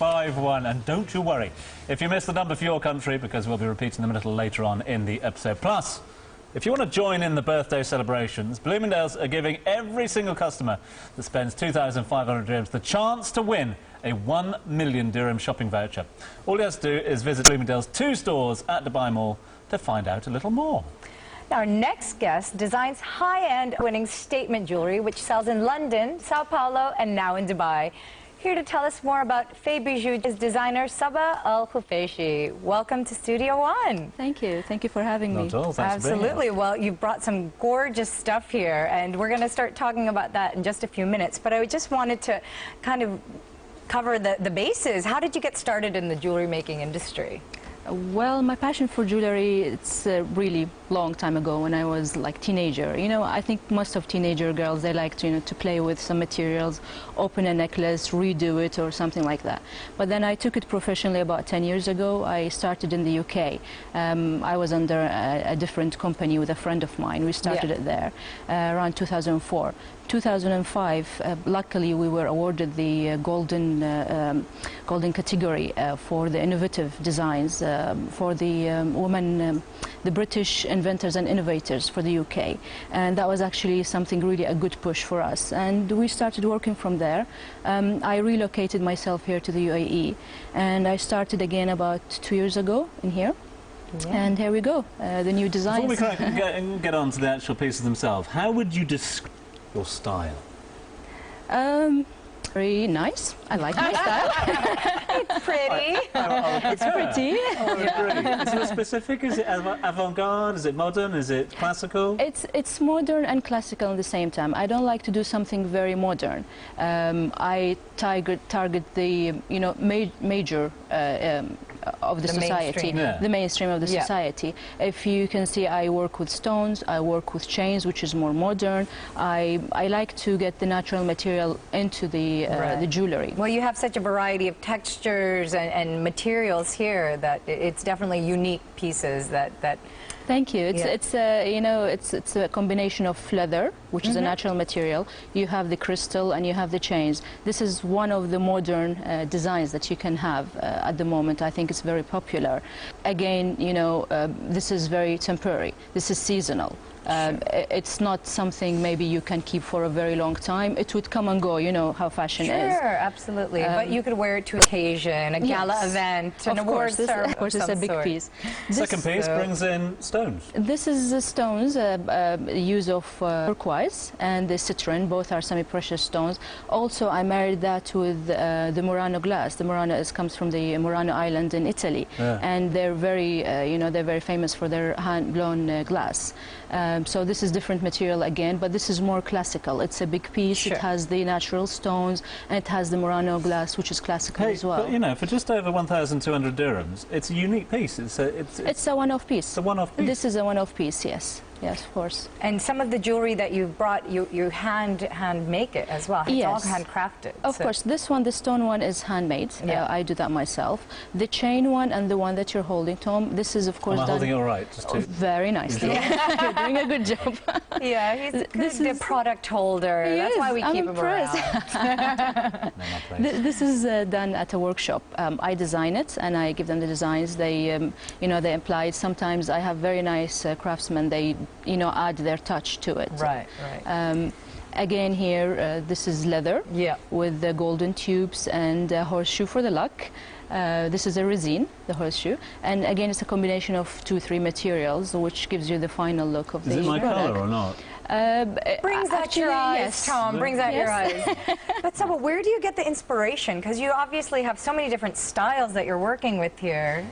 851. And don't you worry if you miss the number for your country, because we'll be repeating them a little later on in the episode. Plus, if you want to join in the birthday celebrations, Bloomingdale's are giving every single customer that spends 2,500 dirhams the chance to win a 1 million dirham shopping voucher. All you have to do is visit Bloomingdale's 2 stores at Dubai Mall to find out a little more. Our next guest designs high-end winning statement jewelry, which sells in London, Sao Paulo, and now in Dubai. Here to tell us more about Fay Bijoux is designer Saba El Kufaishi. Welcome to Studio One. Thank you. Thank you for having me. Not at all. Thanks Absolutely. For being here. Well, you've brought some gorgeous stuff here, and we're going to start talking about that in just a few minutes. But I just wanted to kind of cover the bases. How did you get started in the jewelry making industry? Well, my passion for jewelry, it's a really long time ago when I was like teenager. You know, I think most of teenager girls, they like to, you know, to play with some materials, open a necklace, redo it or something like that. But then I took it professionally about 10 years ago. I started in the UK. I was under a different company with a friend of mine. We started it there around 2004. 2005, luckily we were awarded the golden category for the innovative designs for the women, the British inventors and innovators for the UK, and that was actually something really a good push for us, and we started working from there. I relocated myself here to the UAE, and I started again about 2 years ago in here. Yeah. And here we go, the new designs. Before we get on to the actual pieces themselves, how would you describe your style? Very nice. I like my style. It's pretty. It's pretty. I would agree. Is it specific? Is it avant-garde? Is it modern? Is it classical? It's modern and classical at the same time. I don't like to do something very modern. I target the, you know, major of the society, the mainstream of the society. If you can see, I work with stones, I work with chains, which is more modern. I like to get the natural material into the jewelry. Well, you have such a variety of textures and materials here that it's definitely unique pieces that Thank you. It's you know, it's a combination of leather, which is a natural material. You have the crystal and you have the chains. This is one of the modern designs that you can have at the moment. I think it's very popular. Again, you know, this is very temporary. This is seasonal. It's not something maybe you can keep for a very long time. It would come and go, you know how fashion is. Sure, absolutely. But you could wear it to occasion, a gala event, an award ceremony. Of course, it's a big piece. Second piece brings in stones. This is the stones, use of turquoise and the citron. Both are semi-precious stones. Also, I married that with the Murano glass. The Murano comes from the Murano Island in Italy, and they're very, you know, they're very famous for their hand-blown glass. So this is different material again, but this is more classical. It's a big piece. It has the natural stones, and it has the Murano glass, which is classical as well. But you know, for just over 1,200 dirhams, it's a unique piece. It's a one-off piece. It's a one-off piece. This is a one-off piece, yes. Yes, of course. And some of the jewelry that you've brought, you hand make it as well. It's all handcrafted. Of course, this one, the stone one, is handmade. I do that myself. The chain one and the one that you're holding, Tom, this is of course done. Holding it all right? Just very nicely. You're doing a good job. Yeah, he's a good product holder. That's why we keep him around. This is done at a workshop. I design it and I give them the designs. They, you know, they apply it. Sometimes I have very nice craftsmen. They, you know, add their touch to it. Right. Again here, this is leather with the golden tubes and a horseshoe for the luck. This is a resin, the horseshoe, and again it's a combination of 2-3 materials, which gives you the final look of the product. Is it my colour or not? Brings out your eyes, Tom. Brings out your eyes. But Saba, where do you get the inspiration? Because you obviously have so many different styles that you're working with here.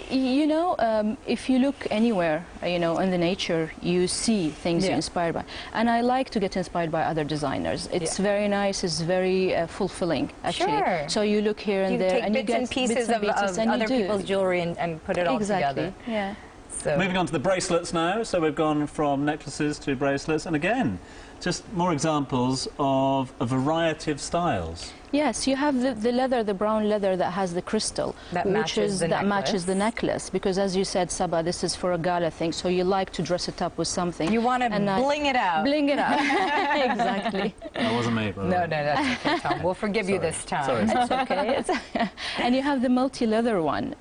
You know, if you look anywhere, you know, in the nature, you see things you're inspired by. And I like to get inspired by other designers. It's very nice. It's very fulfilling, actually. So you look here and there, and you get pieces of other people's jewelry and put it all together. Yeah. So. Moving on to the bracelets now. So we've gone from necklaces to bracelets, and again, just more examples of a variety of styles. Yes, you have the leather, the brown leather that has the crystal, That matches the necklace. Because as you said, Saba, this is for a gala thing, so you like to dress it up with something. You want to bling it out. Bling it out. Exactly. That wasn't me, by the way. No, that's okay, Tom. We'll forgive you this time. Sorry. It's okay. And you have the multi-leather one.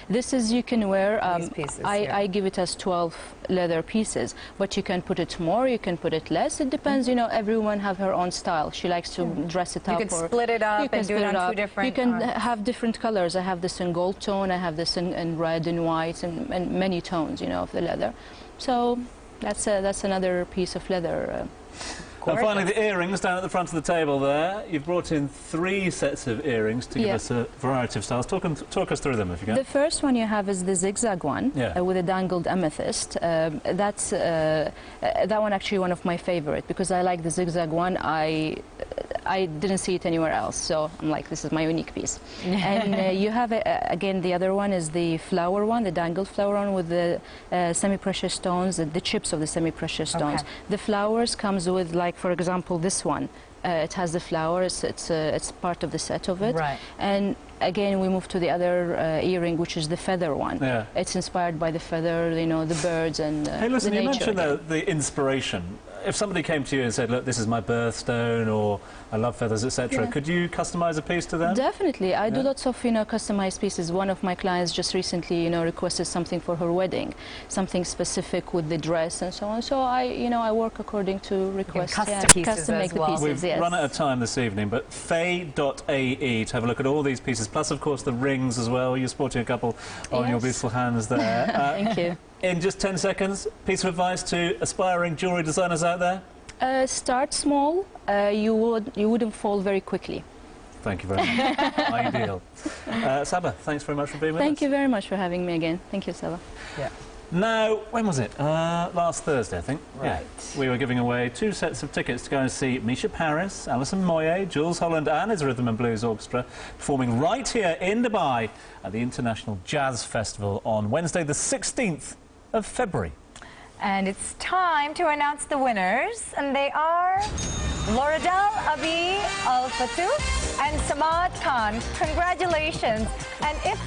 This is, you can wear, These pieces, I give it as 12 leather pieces, but you can put it more, you can put it less. It depends, you know, everyone have her own style. She likes to dress it up. You can split it up and do it on 2 different... You can have different colors. I have this in gold tone, I have this in red and white, and many tones, you know, of the leather. So that's another piece of leather. And finally, the earrings down at the front of the table there. You've brought in 3 sets of earrings to give us a variety of styles. Talk us through them, if you can. The first one you have is the zigzag one with a dangled amethyst. That's that one actually one of my favorite because I like the zigzag one. I didn't see it anywhere else, so I'm like, this is my unique piece. And you have, again, the other one is the flower one, the dangled flower one with the semi-precious stones, the chips of the semi-precious stones. Okay. The flowers comes with, like, for example, this one. It has the flowers, it's part of the set of it. Right. And again, we move to the other earring, which is the feather one. Yeah. It's inspired by the feather, you know, the birds and Hey, listen, the you nature. mentioned the inspiration. If somebody came to you and said, look, this is my birthstone, or I love feathers, etc., could you customise a piece to them? Definitely. I do lots of, you know, customized pieces. One of my clients just recently, you know, requested something for her wedding, something specific with the dress and so on. So I work according to requests. Custom make the well. pieces. We've run out of time this evening, but fay.ae to have a look at all these pieces, plus, of course, the rings as well. You're sporting a couple on your beautiful hands there. Thank you. In just 10 seconds, piece of advice to aspiring jewellery designers out there? Start small. You wouldn't fall very quickly. Thank you very much. Ideal. Saba, thanks very much for being with us. Thank you very much for having me again. Thank you, Saba. Yeah. Now, when was it? Last Thursday, I think. Right. Yeah. We were giving away 2 sets of tickets to go and see Misha Paris, Alison Moyet, Jules Holland and his Rhythm and Blues Orchestra performing right here in Dubai at the International Jazz Festival on Wednesday the 16th of February. And it's time to announce the winners, and they are Loredel Abi Al Fatou and Samad Khan. Congratulations. And if